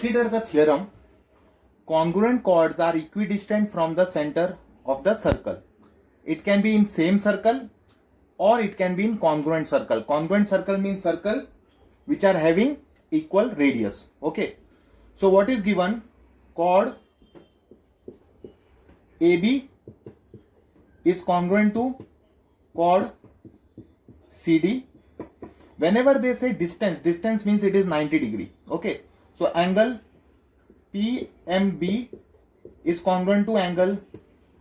Consider the theorem. Congruent chords are equidistant from the center of the circle. It can be in same circle or it can be in congruent circle. Congruent circle means circle which are having equal radius. Okay. So what is given? Chord AB is congruent to chord CD. Whenever they say distance, distance means it is 90 degree. Okay. So angle PMB is congruent to angle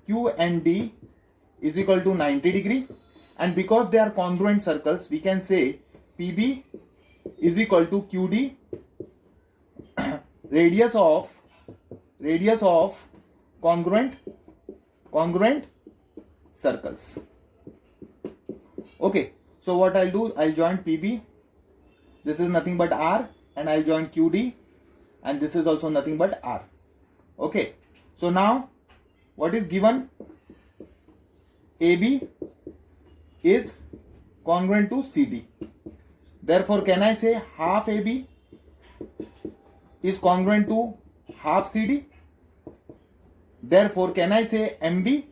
QND is equal to 90 degree. And because they are congruent circles, we can say PB is equal to QD radius of congruent circles. Okay, so what I'll do, I'll join PB, this is nothing but R, and I'll join QD, and this is also nothing but R. Okay, so now what is given? AB is congruent to CD. Therefore, can I say half AB is congruent to half CD? Therefore, can I say MB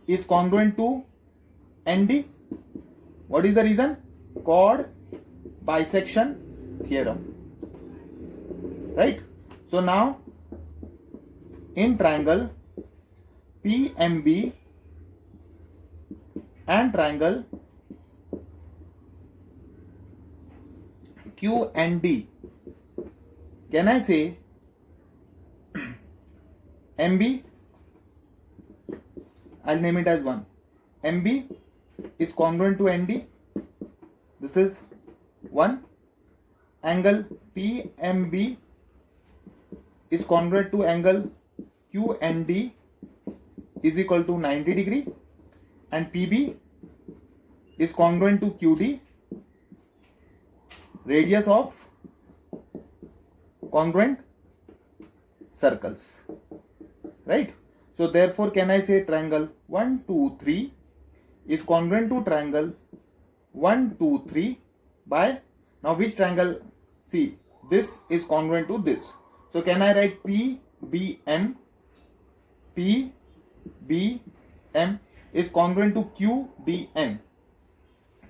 is congruent to ND? What is the reason? Chord bisection theorem. Right? So now, in triangle PMB and triangle QND, can I say MB, I'll name it as 1. MB is congruent to ND. This is 1. Angle PMB is congruent to angle QND is equal to 90 degree. And PB is congruent to QD, radius of congruent circles. Right? So therefore, can I say triangle 1, 2, 3 is congruent to triangle 1, 2, 3 by, now which triangle? See, this is congruent to this. So can I write PBM? PBM is congruent to QDN.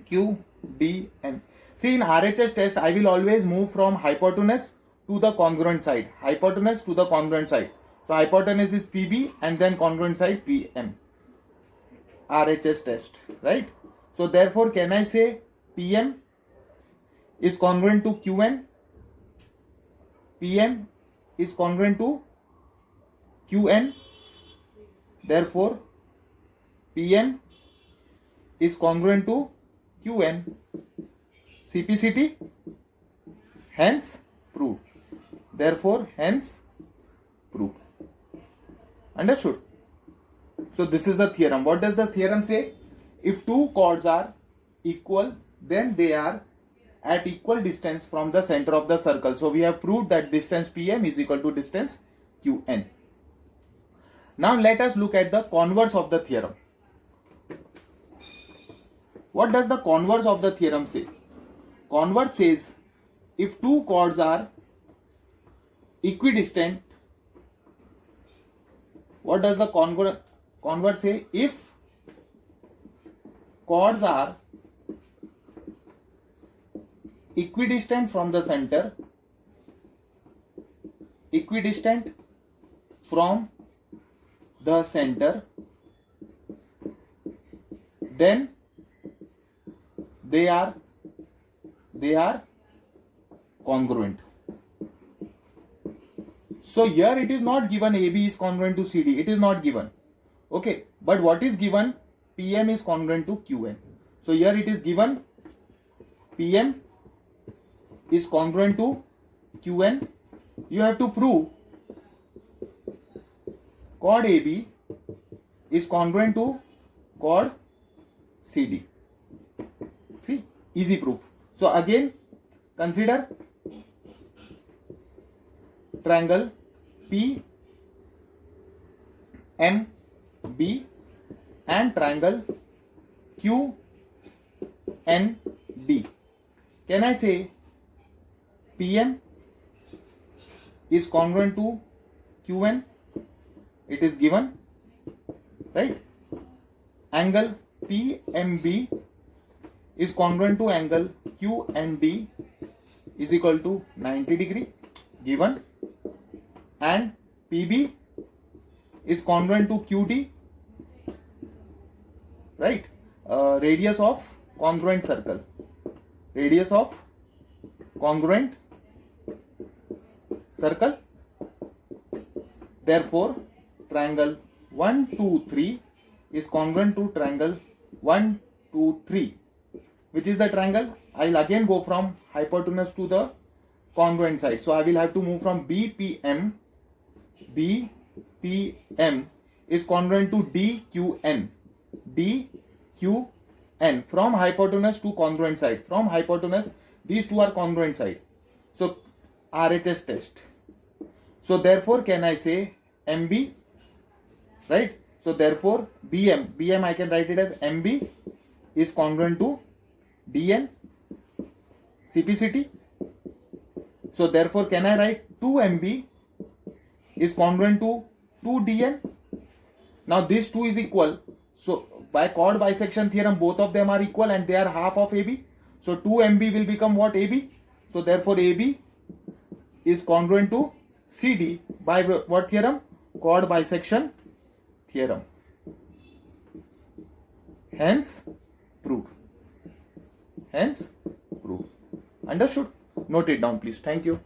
QDN. See, in RHS test, I will always move from hypotenuse to the congruent side. Hypotenuse to the congruent side. So hypotenuse is PB and then congruent side PM. RHS test, right? So therefore, can I say PM is congruent to QN? PM is congruent to QN. Therefore, PM is congruent to QN. CPCT, hence proved. Therefore, hence proved. Understood? So this is the theorem. What does the theorem say? If two chords are equal, then they are at equal distance from the center of the circle. So we have proved that distance PM is equal to distance QN. Now let us look at the converse of the theorem. What does the converse of the theorem say? Converse says if two chords are equidistant, what does the converse say? If chords are equidistant from the center, equidistant from the center, then they are congruent. So here it is not given AB is congruent to CD. It is not given. Okay. But what is given? PM is congruent to QN. So here it is given PM is congruent to QN. You have to prove chord AB is congruent to chord CD. See, easy proof. So again, consider triangle PMB and triangle QND. Can I say PM is congruent to QN. It is given, right? Angle PMB is congruent to angle QND is equal to 90 degree, given, and PB is congruent to QD, right? Radius of congruent circle, radius of congruent circle. Therefore, triangle 1, 2, 3 is congruent to triangle 1, 2, 3. Which is the triangle? I'll again go from hypotenuse to the congruent side. So I will have to move from BPM. BPM is congruent to DQN. DQN from hypotenuse to congruent side. From hypotenuse, these two are congruent side. So RHS test. So therefore, can I say MB? Right? So therefore, BM I can write it as MB is congruent to DN, CPCT. So therefore, can I write 2MB is congruent to 2DN? Now this 2 is equal. So by chord bisection theorem, both of them are equal and they are half of AB. So 2MB will become what? AB. So therefore, AB is congruent to CD by what theorem? Chord bisection theorem. Hence proved. Hence proved. Understood? Note it down, please. Thank you.